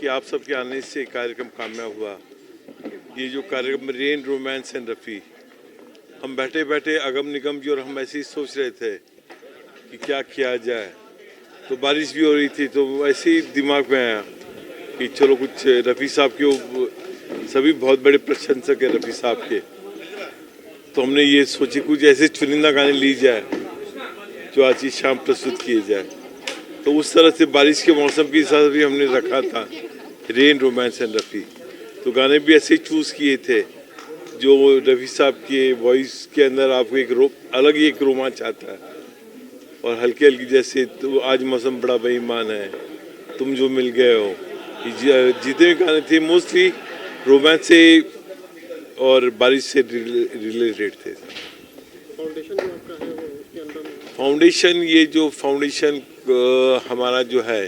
कि आप सबके आने से कार्यक्रम कामयाब हुआ। ये जो कार्यक्रम रेन रोमांस एंड रफ़ी, हम बैठे बैठे अगम निगम जी और हम ऐसे ही सोच रहे थे कि क्या किया जाए, तो बारिश भी हो रही थी, तो ऐसे ही दिमाग में आया कि चलो कुछ रफ़ी साहब के, सभी बहुत बड़े प्रशंसक हैं रफ़ी साहब के, तो हमने ये सोची कुछ ऐसे चुनिंदा गाने ली जाए जो आज ही शाम प्रस्तुत किए जाए। तो उस तरह से बारिश के मौसम के हिसाब से भी हमने रखा था रेन रोमांस एंड रफ़ी। तो गाने भी ऐसे ही चूज़ किए थे जो रफ़ी साहब के वॉइस के अंदर आपको एक अलग ही एक रोमांच आता है, और हल्की हल्की जैसे तो आज मौसम बड़ा बेईमान है, तुम जो मिल गए हो, जितने भी गाने थे मोस्टली रोमांस से और बारिश से रिलेटेड थे। फाउंडेशन ये जो फाउंडेशन हमारा जो है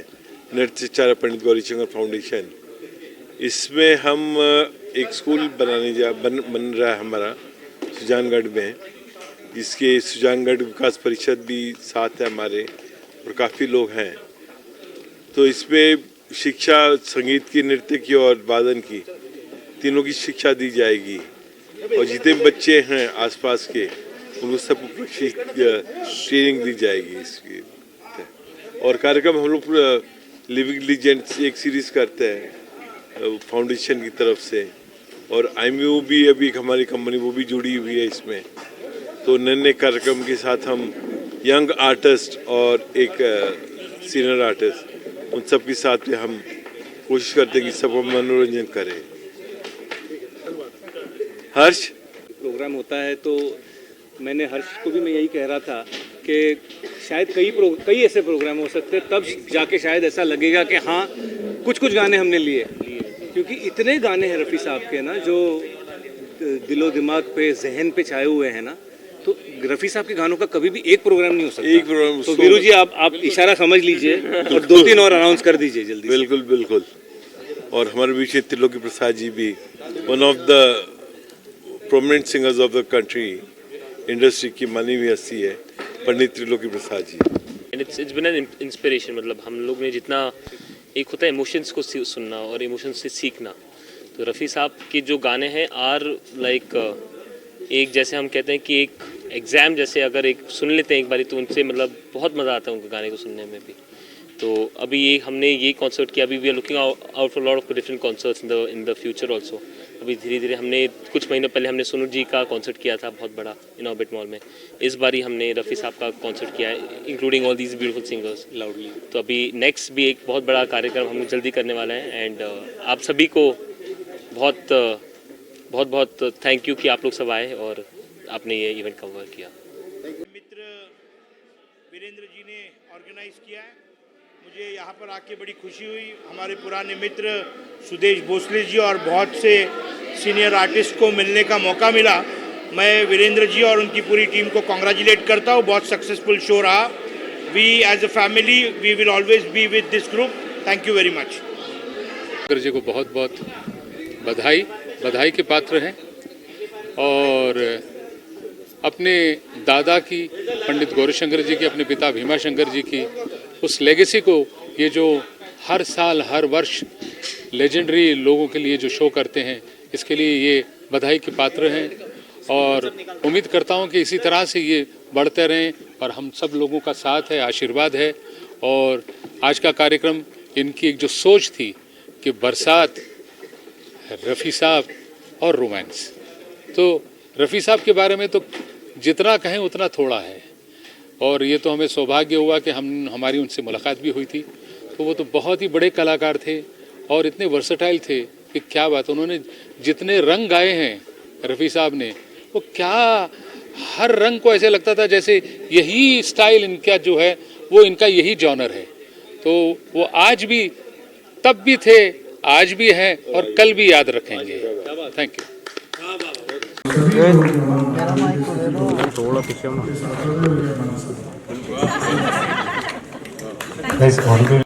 नृत्याचार्य पंडित गौरीशंकर फाउंडेशन, इसमें हम एक स्कूल बन रहा है हमारा सुजानगढ़ में, जिसके सुजानगढ़ विकास परिषद भी साथ है हमारे और काफ़ी लोग हैं। तो इसमें शिक्षा संगीत की, नृत्य की और वादन की, तीनों की शिक्षा दी जाएगी, और जितने बच्चे हैं आसपास के उनको सबको ट्रेनिंग दी जाएगी इसकी। और कार्यक्रम हम लोग लिविंग लीजेंड्स एक सीरीज़ करते हैं फाउंडेशन की तरफ से, और IMU भी अभी हमारी कंपनी वो भी जुड़ी हुई है इसमें। तो नए नए कार्यक्रम के साथ हम यंग आर्टिस्ट और एक सीनियर आर्टिस्ट, उन सब के साथ में हम कोशिश करते हैं कि सबको मनोरंजन करें। हर्ष प्रोग्राम होता है तो मैंने हर्ष को भी मैं यही कह रहा था कि शायद कई ऐसे प्रोग्राम हो सकते हैं, तब जाके शायद ऐसा लगेगा कि हाँ कुछ गाने हमने लिए, क्योंकि इतने गाने हैं रफ़ी साहब के ना जो दिलो दिमाग पे, जहन पे छाए हुए हैं ना, तो रफ़ी साहब के गानों का कभी भी एक प्रोग्राम नहीं हो सकता। एक प्रोग्राम तो वीरू जी आप इशारा समझ लीजिए और 2-3 और अनाउंस कर दीजिए जल्दी। बिल्कुल बिल्कुल। और हमारे बीच में त्रिलोकी प्रसाद जी भी, one of the prominent singers of the country, industry की मानी हुई हस्ती है Pandit Triloki Prasad ji. And it's been an inspiration, मतलब हम लोग ने जितना एक होता है इमोशंस को सुनना और इमोशंस से सीखना, तो रफ़ी साहब के जो गाने हैं आर लाइक एक, जैसे हम कहते हैं कि एक एग्ज़ाम जैसे, अगर एक सुन लेते हैं एक बारी तो उनसे मतलब बहुत मज़ा आता है उनके गाने को सुनने में भी। तो अभी ये हमने ये कॉन्सर्ट किया, अभी we are looking out for lot of different concerts in the future also. अभी धीरे धीरे हमने कुछ महीनों पहले हमने सोनू जी का कॉन्सर्ट किया था बहुत बड़ा इन ऑर्बिट मॉल में, इस बारी हमने रफ़ी साहब का कॉन्सर्ट किया है including all these beautiful singers loudly. तो अभी नेक्स्ट भी एक बहुत बड़ा कार्यक्रम हम जल्दी करने वाले हैं, एंड आप सभी को बहुत बहुत बहुत थैंक यू कि आप लोग सब आए और आपने ये इवेंट कवर किया। मित्र वीरेंद्र जी ने ऑर्गेनाइज किया है, मुझे यहाँ पर आके बड़ी खुशी हुई। हमारे पुराने मित्र सुदेश भोसले जी और बहुत से सीनियर आर्टिस्ट को मिलने का मौका मिला। मैं वीरेंद्र जी और उनकी पूरी टीम को कॉन्ग्रेचुलेट करता हूँ, बहुत सक्सेसफुल शो रहा। We as a family we will always be with this group. Thank you very much. Shankar ji को बहुत बहुत बधाई के पात्र हैं, और अपने दादा की, पंडित गौरीशंकर जी की, अपने पिता भीमा शंकर जी की उस लेगेसी को, ये जो हर साल हर वर्ष लेजेंडरी लोगों के लिए जो शो करते हैं, इसके लिए ये बधाई के पात्र हैं। और उम्मीद करता हूँ कि इसी तरह से ये बढ़ते रहें, और हम सब लोगों का साथ है, आशीर्वाद है। और आज का कार्यक्रम, इनकी एक जो सोच थी कि बरसात, रफ़ी साहब और रोमांस, तो रफ़ी साहब के बारे में तो जितना कहें उतना थोड़ा है, और ये तो हमें सौभाग्य हुआ कि हमारी उनसे मुलाकात भी हुई थी। तो वो तो बहुत ही बड़े कलाकार थे और इतने वर्सेटाइल थे कि क्या बात। उन्होंने जितने रंग गाए हैं रफ़ी साहब ने, वो क्या, हर रंग को ऐसे लगता था जैसे यही स्टाइल इनका जो है वो इनका यही जॉनर है। तो वो आज भी, तब भी थे, आज भी हैं और कल भी याद रखेंगे। Thank you.